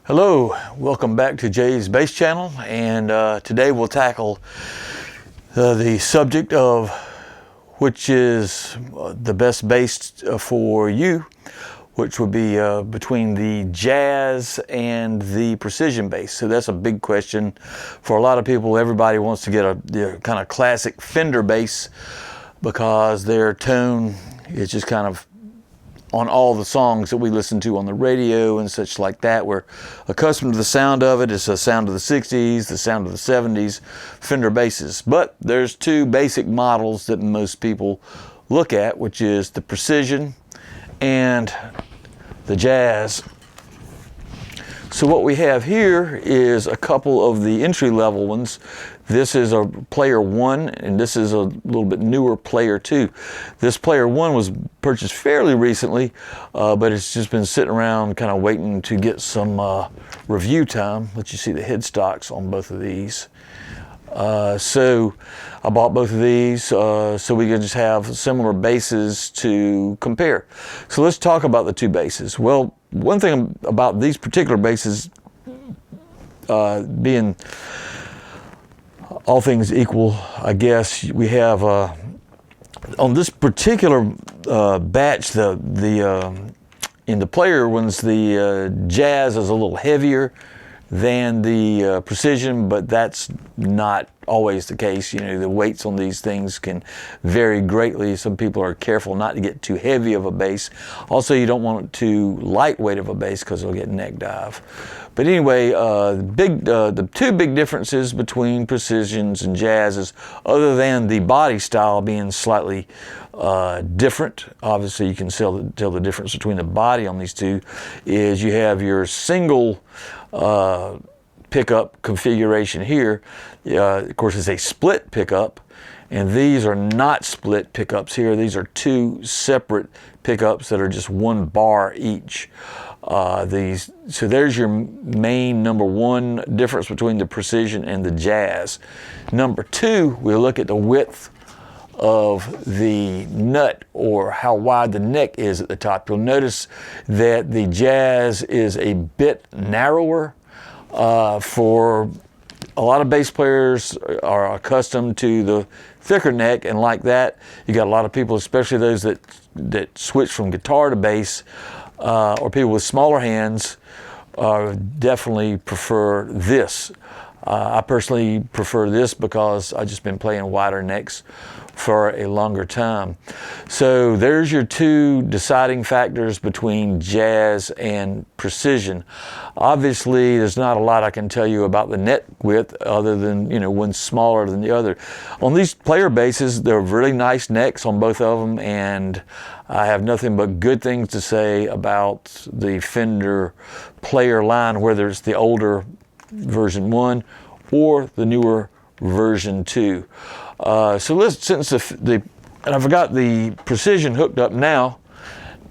Hello, welcome back to Jay's Bass Channel, and today we'll tackle the subject of which is the best bass for you, which would be between the jazz and the precision bass. So that's a big question for a lot of people. Everybody wants to get their kind of classic Fender bass because their tone is just kind of on all the songs that we listen to on the radio and such like that. We're accustomed to the sound of it. It's the sound of the 60s, the sound of the 70s Fender basses. But there's two basic models that most people look at, which is the precision and the jazz. So what we have here is a couple of the entry-level ones. This is a Player 1, and this is a little bit newer Player 2. This Player 1 was purchased fairly recently, but it's just been sitting around kind of waiting to get some review time. Let you see the headstocks on both of these. So I bought both of these so we can just have similar basses to compare. So let's talk about the two basses. Well, one thing about these particular basses being all things equal, I guess, we have on this particular batch, in the Player ones, the jazz is a little heavier than the precision, but that's not always the case. You know, the weights on these things can vary greatly. Some people are careful not to get too heavy of a bass. Also, you don't want too lightweight of a bass because it'll get neck dive. But anyway, the two big differences between precisions and jazzes, other than the body style being slightly different, obviously you can tell the difference between the body on these two, is you have your single pickup configuration here. Of course, it's a split pickup, and these are not split pickups here. These are two separate pickups that are just one bar each. So there's your main number one difference between the precision and the jazz. Number two, we'll look at the width of the nut, or how wide the neck is at the top. You'll notice that the jazz is a bit narrower. For a lot of bass players are accustomed to the thicker neck, and like that, you got a lot of people, especially those that switch from guitar to bass, or people with smaller hands, definitely prefer this. I personally prefer this because I've just been playing wider necks for a longer time. So there's your two deciding factors between jazz and precision. Obviously, there's not a lot I can tell you about the neck width other than, you know, one's smaller than the other. On these Player basses, they're really nice necks on both of them, and I have nothing but good things to say about the Fender Player line, whether it's the older version 1 or the newer version 2. So let's, since and I've got the precision hooked up now,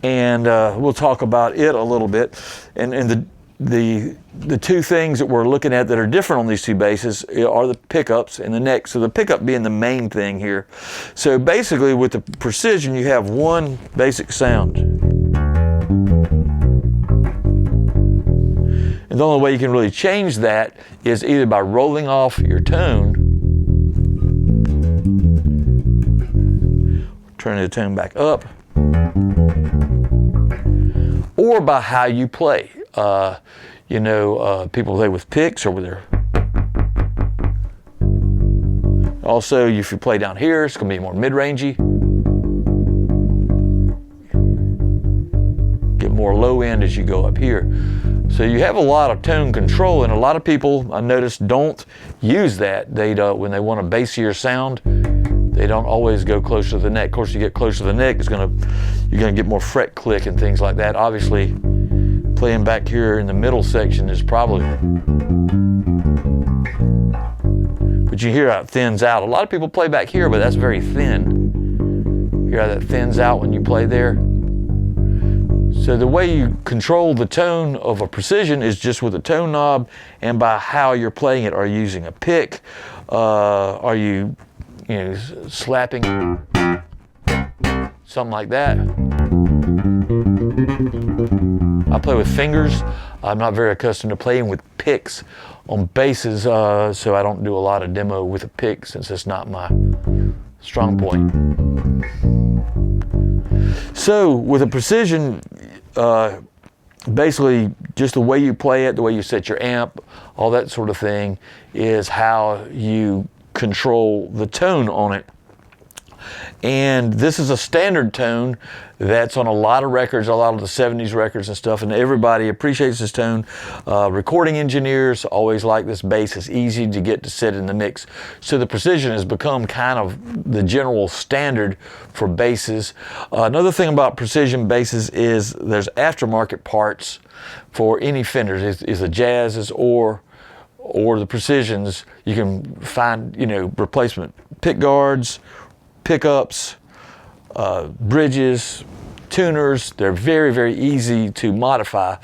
and we'll talk about it a little bit. And the two things that we're looking at that are different on these two basses are the pickups and the neck. So the pickup being the main thing here. So basically with the precision, you have one basic sound. And the only way you can really change that is either by rolling off your tone, turning the tone back up, or by how you play. People play with picks or with their... Also, if you play down here, it's going to be more mid-rangey. Get more low end as you go up here. So you have a lot of tone control, and a lot of people, I noticed, don't use that. They don't, when they want a bassier sound, they don't always go closer to the neck. Of course, you get closer to the neck, you're gonna get more fret click and things like that. Obviously, playing back here in the middle section is probably, but you hear how it thins out. A lot of people play back here, but that's very thin. Hear how that thins out when you play there? So the way you control the tone of a precision is just with a tone knob and by how you're playing it. Are you using a pick? Are you slapping? Something like that. I play with fingers. I'm not very accustomed to playing with picks on basses, so I don't do a lot of demo with a pick since it's not my strong point. So with a precision, basically just the way you play it, the way you set your amp, all that sort of thing is how you control the tone on it. And this is a standard tone that's on a lot of records, a lot of the 70s records and stuff, and everybody appreciates this tone. Recording engineers always like this bass. It's easy to get to sit in the mix. So the Precision has become kind of the general standard for basses. Another thing about Precision basses is there's aftermarket parts for any Fenders, is the Jazzes or the Precisions. You can find, replacement pick guards, pickups, bridges, tuners. They're very, very easy to modify.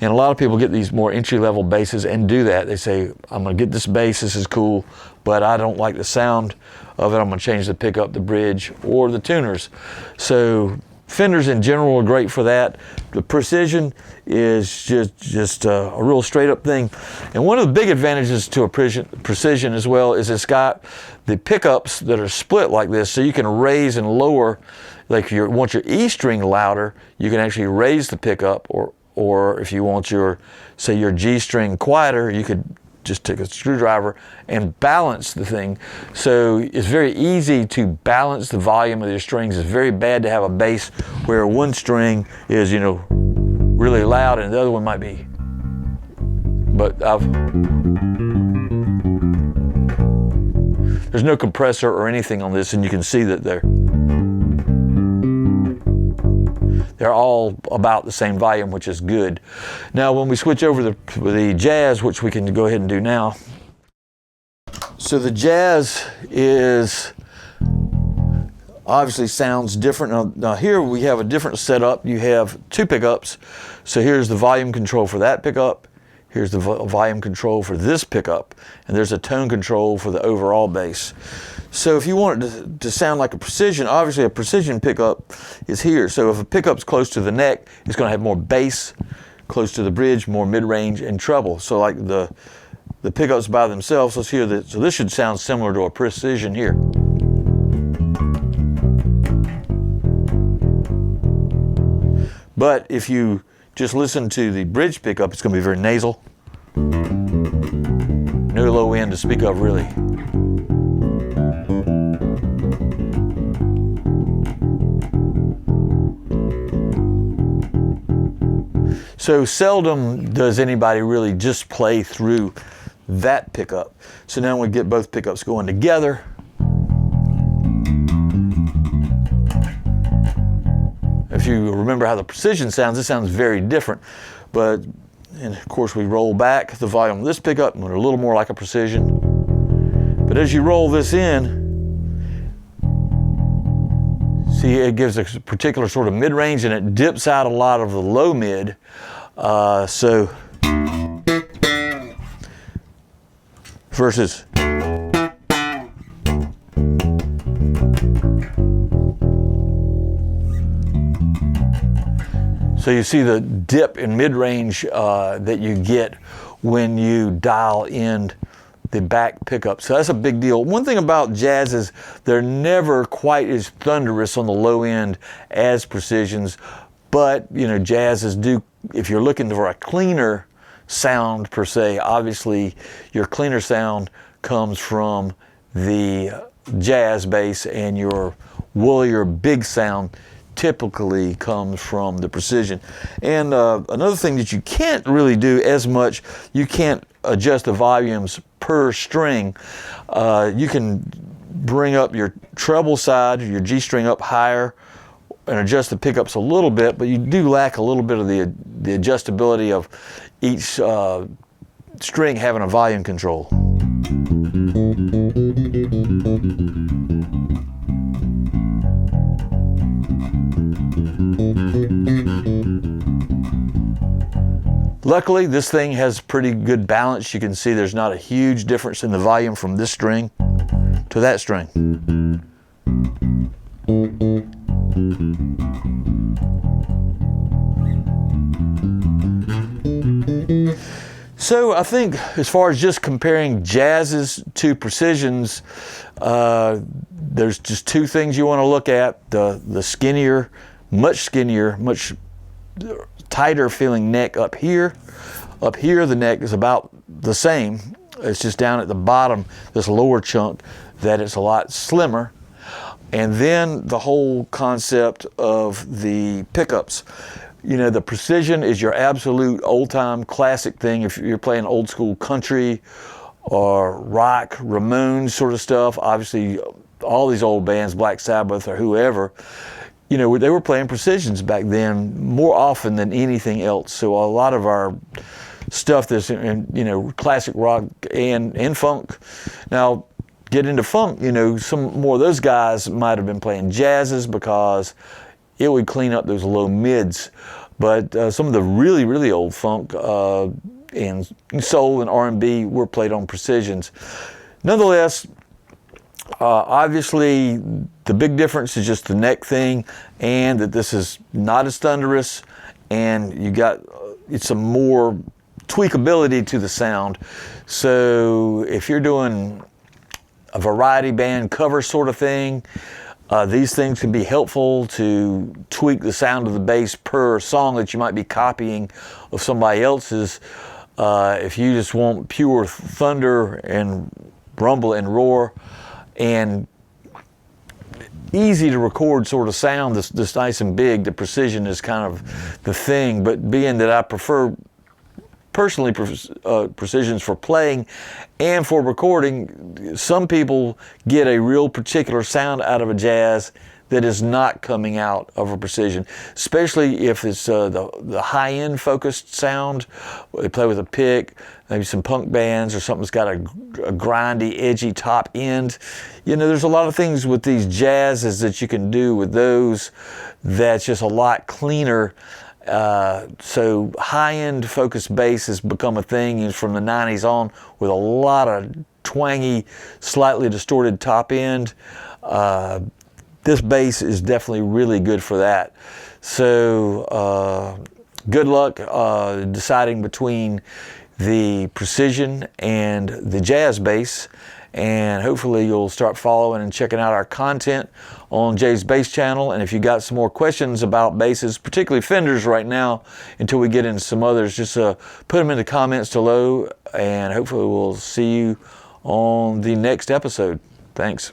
And a lot of people get these more entry-level basses and do that. They say, I'm gonna get this bass, this is cool, but I don't like the sound of it. I'm gonna change the pickup, the bridge, or the tuners. So Fenders in general are great for that. The Precision is just a real straight up thing. And one of the big advantages to a Precision as well is it's got the pickups that are split like this, so you can raise and lower. Like if you want your E string louder, you can actually raise the pickup, or if you want your G string quieter, you could just take a screwdriver and balance the thing. So it's very easy to balance the volume of your strings. It's very bad to have a bass where one string is, really loud and the other one might be. But there's no compressor or anything on this, and you can see that they're all about the same volume, which is good. Now, when we switch over the Jazz, which we can go ahead and do now. So the Jazz obviously sounds different. Now here we have a different setup. You have two pickups. So here's the volume control for that pickup. Here's the volume control for this pickup. And there's a tone control for the overall bass. So if you want it to sound like a Precision, obviously a Precision pickup is here. So if a pickup's close to the neck, it's going to have more bass, close to the bridge, more mid-range and treble. So like the pickups by themselves, let's hear that. So this should sound similar to a Precision here. But if you just listen to the bridge pickup, it's going to be very nasal. No low end to speak of, really. So seldom does anybody really just play through that pickup. So now we get both pickups going together. If you remember how the Precision sounds, it sounds very different. And of course we roll back the volume of this pickup and we're a little more like a Precision. But as you roll this in, see, it gives a particular sort of mid-range and it dips out a lot of the low mid. Versus so you see the dip in mid-range that you get when you dial in the back pickup. So that's a big deal. One thing about Jazz is they're never quite as thunderous on the low end as Precisions, but Jazzes do, if you're looking for a cleaner sound per se, obviously your cleaner sound comes from the Jazz bass, and your woollier big sound typically comes from the Precision. And another thing that you can't really do as much, you can't adjust the volumes per string. You can bring up your treble side, your G string up higher, and adjust the pickups a little bit, but you do lack a little bit of the adjustability of each string having a volume control. Luckily, this thing has pretty good balance. You can see there's not a huge difference in the volume from this string to that string. So I think as far as just comparing jazzes to precisions, there's just two things you want to look at. The skinnier, much tighter feeling neck up here. Up here the neck is about the same. It's just down at the bottom, this lower chunk, that it's a lot slimmer. And then the whole concept of the pickups. You know, the precision is your absolute old-time classic thing. If you're playing old school country or rock, Ramones sort of stuff, obviously all these old bands, Black Sabbath or whoever, you know, they were playing precisions back then more often than anything else. So a lot of our stuff that's in, you know, classic rock and funk. Now, get into funk, you know, some more of those guys might have been playing jazzes because it would clean up those low mids. But some of the really, really old funk and soul and R&B were played on precisions. Nonetheless, obviously the big difference is just the neck thing, and that this is not as thunderous, and you got it's a more tweakability to the sound. So if you're doing a variety band cover sort of thing, these things can be helpful to tweak the sound of the bass per song that you might be copying of somebody else's. If you just want pure thunder and rumble and roar and easy to record sort of sound, this nice and big, the precision is kind of the thing. But being that I prefer personally precisions for playing and for recording, some people get a real particular sound out of a jazz that is not coming out of a precision, especially if it's the high-end focused sound. They play with a pick, maybe some punk bands or something that's got a grindy, edgy top end. You know, there's a lot of things with these jazzes that you can do with those that's just a lot cleaner. So high-end focused bass has become a thing from the 90s on, with a lot of twangy, slightly distorted top end. This bass is definitely really good for that. So good luck deciding between the precision and the jazz bass, and hopefully you'll start following and checking out our content on Jay's Bass Channel. And if you got some more questions about basses, particularly Fenders right now, until we get into some others, just put them in the comments below, and hopefully we'll see you on the next episode. Thanks.